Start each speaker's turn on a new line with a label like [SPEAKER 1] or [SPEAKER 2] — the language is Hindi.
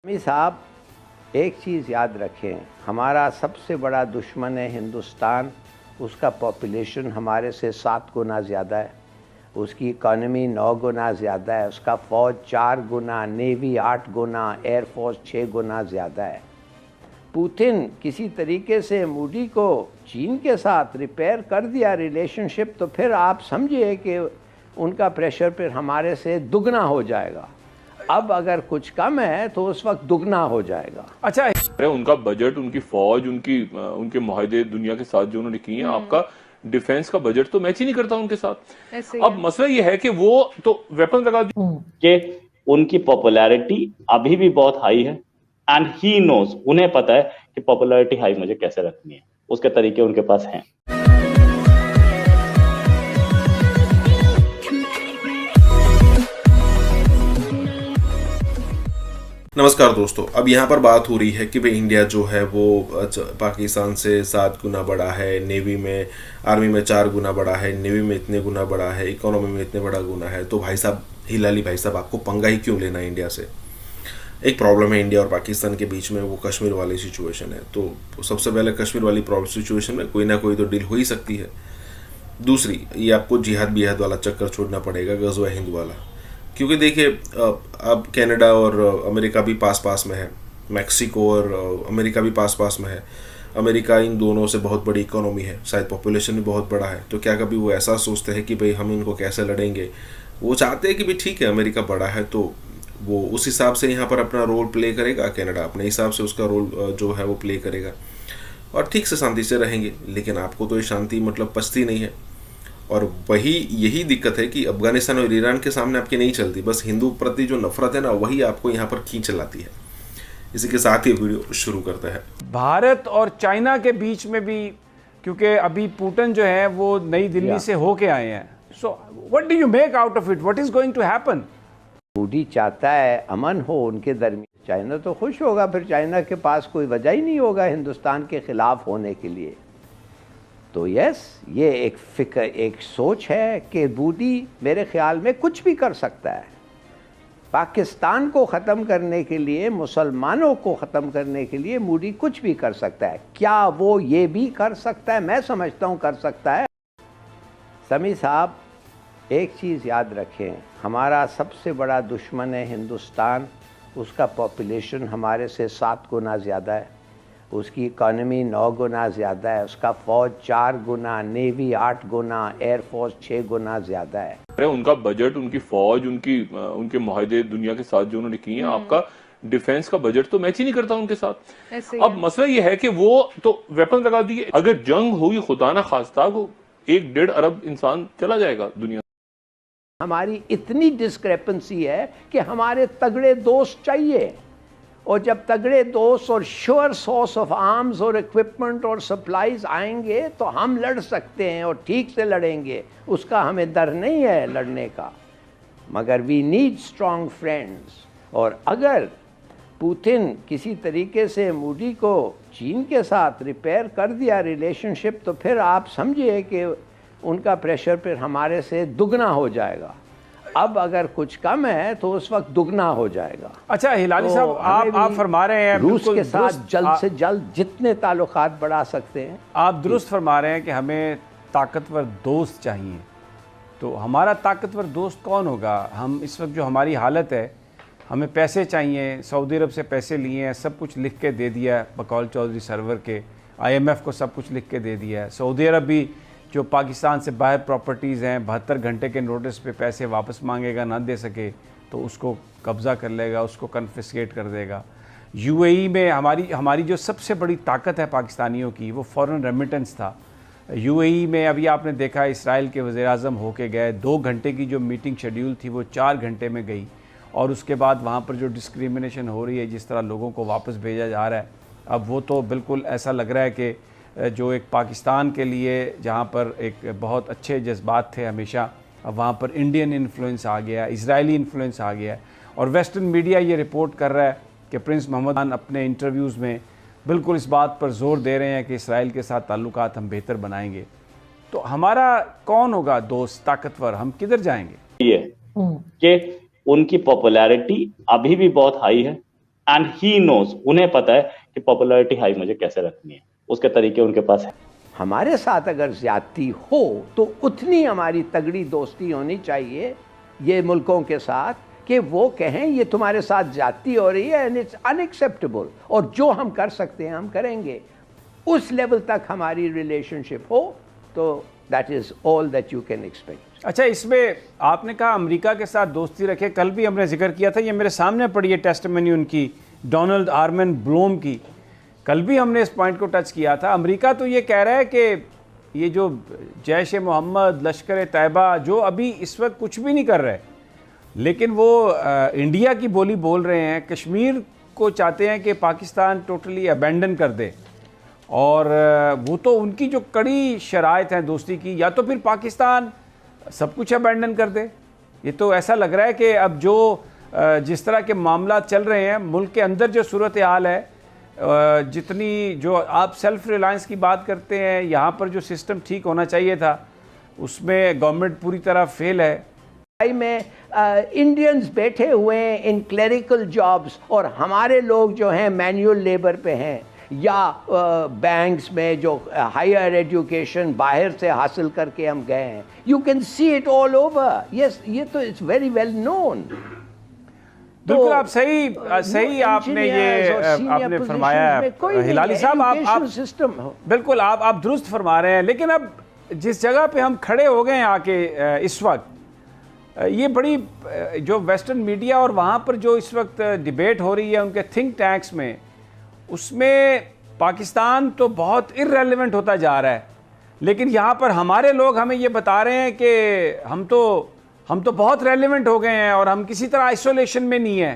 [SPEAKER 1] अमी साहब, एक चीज़ याद रखें, हमारा सबसे बड़ा दुश्मन है हिंदुस्तान। उसका पॉपुलेशन हमारे से 7 गुना ज़्यादा है, उसकी इकॉनमी 9 गुना ज़्यादा है, उसका फ़ौज 4 गुना, नेवी 8 गुना, एयरफोर्स 6 गुना ज़्यादा है। पुतिन किसी तरीके से मोदी को चीन के साथ रिपेयर कर दिया रिलेशनशिप, तो फिर आप समझिए कि उनका प्रेशर फिर हमारे से दुगना हो जाएगा। अब अगर कुछ कम है तो उस वक्त दुगना हो जाएगा।
[SPEAKER 2] अच्छा, उनका बजट, उनकी फौज, उनके मुआहदे दुनिया के साथ जो उन्होंने किए हैं, आपका डिफेंस का बजट तो मैच ही नहीं करता उनके साथ। अब मसला ये है कि वो तो वेपन लगा दी
[SPEAKER 3] कि उनकी पॉपुलैरिटी अभी भी बहुत हाई है एंड ही नोज, उन्हें पता है कि पॉपुलैरिटी हाई मुझे कैसे रखनी है, उसके तरीके उनके पास हैं।
[SPEAKER 4] नमस्कार दोस्तों, अब यहाँ पर बात हो रही है कि भाई इंडिया जो है वो पाकिस्तान से 7 गुना बड़ा है, नेवी में, आर्मी में 4 गुना बड़ा है, नेवी में इतने गुना बड़ा है, इकोनॉमी में इतने बड़ा गुना है। तो भाई साहब, हिलाली भाई साहब, आपको पंगा ही क्यों लेना है इंडिया से? एक प्रॉब्लम है इंडिया और पाकिस्तान के बीच में, वो कश्मीर वाली सिचुएशन है। तो सबसे पहले कश्मीर वाली प्रॉब्लम सिचुएशन में कोई ना कोई तो डील हो ही सकती है। दूसरी, ये आपको जिहाद बिहाद वाला चक्कर छोड़ना पड़ेगा, गज़वा हिंद वाला। क्योंकि देखिए, अब कनाडा और अमेरिका भी पास पास में है, मैक्सिको और अमेरिका भी पास पास में है। अमेरिका इन दोनों से बहुत बड़ी इकोनॉमी है, शायद पॉपुलेशन भी बहुत बड़ा है। तो क्या कभी वो ऐसा सोचते हैं कि भाई हम इनको कैसे लड़ेंगे? वो चाहते हैं कि भाई ठीक है, अमेरिका बड़ा है तो वो उस हिसाब से यहाँ पर अपना रोल प्ले करेगा, कनाडा अपने हिसाब से उसका रोल जो है वो प्ले करेगा और ठीक से शांति से रहेंगे। लेकिन आपको तो ये शांति मतलब पचती नहीं है। और यही दिक्कत है कि अफगानिस्तान और ईरान के सामने आपकी नहीं चलती, बस हिंदू प्रति जो नफरत है ना, वही आपको यहाँ पर खींच लाती है। इसी के साथ ही वीडियो शुरू करता है।
[SPEAKER 2] भारत और चाइना के बीच में भी, क्योंकि अभी पुतिन जो है वो नई दिल्ली से होके आए हैं। So what do you make out of it? What is going to happen?
[SPEAKER 1] Modi चाहता है अमन हो उनके दरमियान, चाइना तो खुश होगा, फिर चाइना के पास कोई वजह ही नहीं होगा हिंदुस्तान के खिलाफ होने के लिए। तो यस, ये एक फिक्र, एक सोच है कि मोदी मेरे ख्याल में कुछ भी कर सकता है। पाकिस्तान को ख़त्म करने के लिए, मुसलमानों को ख़त्म करने के लिए मोदी कुछ भी कर सकता है। क्या वो ये भी कर सकता है? मैं समझता हूँ कर सकता है। समी साहब, एक चीज़ याद रखें, हमारा सबसे बड़ा दुश्मन है हिंदुस्तान। उसका पॉपुलेशन हमारे से 7 गुना ज़्यादा है, उसकी इकॉनमी 9 गुना ज़्यादा है, उसका फ़ौज 4 गुना, नेवी 8 गुना, एयरफोर्स 6 गुना ज़्यादा है।
[SPEAKER 5] उनका बजट, उनकी फौज, उनके मुआहदे दुनिया के साथ जो उन्होंने किए हैं, आपका डिफेंस का बजट तो मैच ही नहीं करता उनके साथ। अब मसला ये है कि वो तो वेपन लगा दिए। अगर जंग हुई, खुदा ना खास्ता, वो 1-1.5 अरब इंसान चला जाएगा दुनिया।
[SPEAKER 1] हमारी इतनी डिस्क्रेपेंसी है कि हमारे तगड़े दोस्त चाहिए, और जब तगड़े दोस्त और श्योर सोर्स ऑफ आर्म्स और इक्विपमेंट और सप्लाईज आएंगे तो हम लड़ सकते हैं और ठीक से लड़ेंगे। उसका हमें डर नहीं है लड़ने का, मगर वी नीड स्ट्रॉन्ग फ्रेंड्स। और अगर पुतिन किसी तरीके से मोदी को चीन के साथ रिपेयर कर दिया रिलेशनशिप, तो फिर आप समझिए कि उनका प्रेशर फिर हमारे से दुगना हो जाएगा। अब अगर कुछ कम है तो उस वक्त दुगना हो जाएगा।
[SPEAKER 2] अच्छा हिलाली
[SPEAKER 1] तो
[SPEAKER 2] साहब, आप फरमा रहे हैं
[SPEAKER 1] रूस के साथ जल्द से जल्द जितने ताल्लुकात बढ़ा सकते हैं।
[SPEAKER 2] आप दुरुस्त फरमा रहे हैं कि हमें ताकतवर दोस्त चाहिए। तो हमारा ताकतवर दोस्त कौन होगा? हम इस वक्त जो हमारी हालत है, हमें पैसे चाहिए, सऊदी अरब से पैसे लिए हैं, सब कुछ लिख के दे दिया है बकौल चौधरी सरवर के, IMF को सब कुछ लिख के दे दिया है। सऊदी अरब भी जो पाकिस्तान से बाहर प्रॉपर्टीज़ हैं, 72 घंटे के नोटिस पे पैसे वापस मांगेगा, ना दे सके तो उसको कब्ज़ा कर लेगा, उसको कन्फिस्केट कर देगा। UAE में हमारी जो सबसे बड़ी ताकत है पाकिस्तानियों की, वो फ़ॉरेन रेमिटेंस था। UAE में अभी आपने देखा, इसराइल के वज़ीर-ए-आज़म होके गए, 2 घंटे की जो मीटिंग शेड्यूल थी वो 4 घंटे में गई। और उसके बाद वहाँ पर जो डिस्क्रिमिनेशन हो रही है, जिस तरह लोगों को वापस भेजा जा रहा है, अब वो तो बिल्कुल ऐसा लग रहा है कि जो एक पाकिस्तान के लिए जहाँ पर एक बहुत अच्छे जज्बात थे हमेशा, अब वहाँ पर इंडियन इन्फ्लुएंस आ गया, इजरायली इन्फ्लुएंस आ गया है। और वेस्टर्न मीडिया ये रिपोर्ट कर रहा है कि प्रिंस मोहम्मद खान अपने इंटरव्यूज़ में बिल्कुल इस बात पर जोर दे रहे हैं कि इसराइल के साथ ताल्लुकात हम बेहतर बनाएंगे। तो हमारा कौन होगा दोस्त ताकतवर? हम किधर जाएंगे?
[SPEAKER 3] ये कि उनकी पॉपुलैरिटी अभी भी बहुत हाई है एंड ही नोज, उन्हें पता है कि पॉपुलैरिटी हाई मुझे कैसे रखनी है, उसके तरीके उनके पास है।
[SPEAKER 1] हमारे साथ अगर ज्यादती हो तो उतनी हमारी तगड़ी दोस्ती होनी चाहिए ये मुल्कों के साथ कि वो कहें ये तुम्हारे साथ ज्यादती हो रही है एंड इट्स अनएक्सेप्टेबल, और जो हम कर सकते हैं हम करेंगे। उस लेवल तक हमारी रिलेशनशिप हो तो that is all that you can expect.
[SPEAKER 2] अच्छा, इसमें आपने कहा अमेरिका के साथ दोस्ती रखे, कल भी हमने जिक्र किया था, ये मेरे सामने पड़ी है टेस्टिमनी उनकी, डोनाल्ड आर्मन ब्लूम की। कल भी हमने इस पॉइंट को टच किया था। अमेरिका तो ये कह रहा है कि ये जो जैश ए मोहम्मद, लश्कर तैयबा, जो अभी इस वक्त कुछ भी नहीं कर रहे, लेकिन वो इंडिया की बोली बोल रहे हैं, कश्मीर को चाहते हैं कि पाकिस्तान टोटली अबेंडन कर दे, और वो तो उनकी जो कड़ी शराइत हैं दोस्ती की, या तो फिर पाकिस्तान सब कुछ अबेंडन कर दे। ये तो ऐसा लग रहा है कि अब जो जिस तरह के मामला चल रहे हैं मुल्क के अंदर, जो सूरत हाल है, जितनी जो आप सेल्फ रिलायंस की बात करते हैं, यहाँ पर जो सिस्टम ठीक होना चाहिए था उसमें गवर्नमेंट पूरी तरह फेल है।
[SPEAKER 1] में इंडियंस बैठे हुए हैं इन क्लरिकल जॉब्स, और हमारे लोग जो हैं मैनुअल लेबर पे हैं, या बैंक्स में जो हायर एजुकेशन बाहर से हासिल करके हम गए हैं। You can see it all over. Yes, ये तो इट्स वेरी वेल नोन।
[SPEAKER 2] बिल्कुल आप सही आपने ये आपने फरमाया हिलाली साहब, आप
[SPEAKER 1] सिस्टम
[SPEAKER 2] बिल्कुल आप दुरुस्त फरमा रहे हैं। लेकिन अब जिस जगह पे हम खड़े हो गए हैं आके इस वक्त, ये बड़ी जो वेस्टर्न मीडिया और वहाँ पर जो इस वक्त डिबेट हो रही है उनके थिंक टैंक्स में, उसमें पाकिस्तान तो बहुत इर्रेलेवेंट होता जा रहा है। लेकिन यहाँ पर हमारे लोग हमें ये बता रहे हैं कि हम तो बहुत रेलेवेंट हो गए हैं और हम किसी तरह आइसोलेशन में नहीं हैं।